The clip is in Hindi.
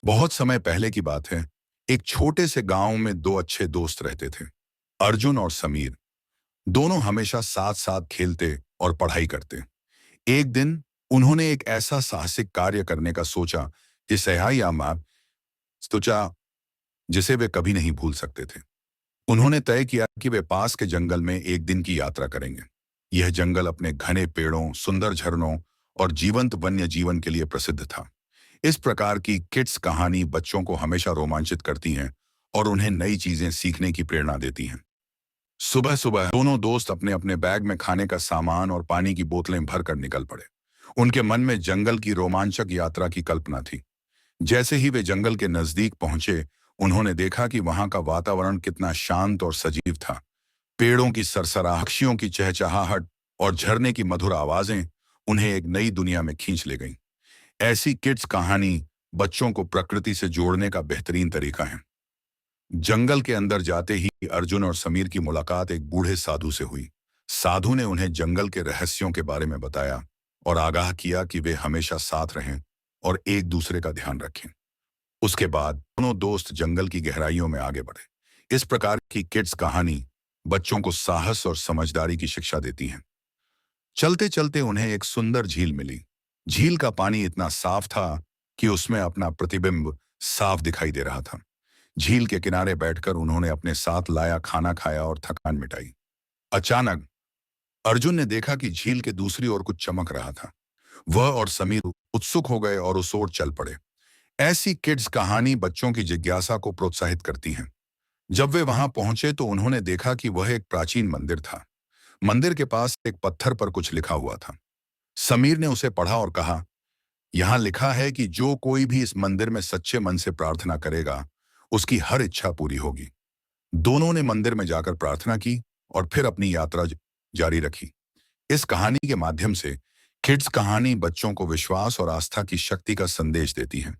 बहुत समय पहले की बात है। एक छोटे से गांव में दो अच्छे दोस्त रहते थे, अर्जुन और समीर। दोनों हमेशा साथ साथ खेलते और पढ़ाई करते। एक दिन उन्होंने एक ऐसा साहसिक कार्य करने का सोचा जिसे या मार सोचा जिसे वे कभी नहीं भूल सकते थे। उन्होंने तय किया कि वे पास के जंगल में एक दिन की यात्रा करेंगे। यह जंगल अपने घने पेड़ों, सुंदर झरनों और जीवंत वन्य जीवन के लिए प्रसिद्ध था। इस प्रकार की किड्स कहानी बच्चों को हमेशा रोमांचित करती हैं और उन्हें नई चीजें सीखने की प्रेरणा देती हैं। सुबह सुबह दोनों दोस्त अपने अपने बैग में खाने का सामान और पानी की बोतलें भरकर निकल पड़े। उनके मन में जंगल की रोमांचक यात्रा की कल्पना थी। जैसे ही वे जंगल के नजदीक पहुंचे, उन्होंने देखा कि वहां का वातावरण कितना शांत और सजीव था। पेड़ों की सरसराहट, पक्षियों की चहचहाहट और झरने की मधुर आवाजें उन्हें एक नई दुनिया में खींच ले गईं। ऐसी किड्स कहानी बच्चों को प्रकृति से जोड़ने का बेहतरीन तरीका है। जंगल के अंदर जाते ही अर्जुन और समीर की मुलाकात एक बूढ़े साधु से हुई। साधु ने उन्हें जंगल के रहस्यों के बारे में बताया और आगाह किया कि वे हमेशा साथ रहें और एक दूसरे का ध्यान रखें। उसके बाद दोनों दोस्त जंगल की गहराइयों में आगे बढ़े। इस प्रकार की किड्स कहानी बच्चों को साहस और समझदारी की शिक्षा देती है। चलते चलते उन्हें एक सुंदर झील मिली। झील का पानी इतना साफ था कि उसमें अपना प्रतिबिंब साफ दिखाई दे रहा था। झील के किनारे बैठकर उन्होंने अपने साथ लाया खाना खाया और थकान मिटाई। अचानक अर्जुन ने देखा कि झील के दूसरी ओर कुछ चमक रहा था। वह और समीर उत्सुक हो गए और उस ओर चल पड़े। ऐसी किड्स कहानी बच्चों की जिज्ञासा को प्रोत्साहित करती हैं। जब वे वहां पहुंचे तो उन्होंने देखा कि वह एक प्राचीन मंदिर था। मंदिर के पास एक पत्थर पर कुछ लिखा हुआ था। समीर ने उसे पढ़ा और कहा, यहाँ लिखा है कि जो कोई भी इस मंदिर में सच्चे मन से प्रार्थना करेगा, उसकी हर इच्छा पूरी होगी। दोनों ने मंदिर में जाकर प्रार्थना की और फिर अपनी यात्रा जारी रखी। इस कहानी के माध्यम से किड्स कहानी बच्चों को विश्वास और आस्था की शक्ति का संदेश देती है।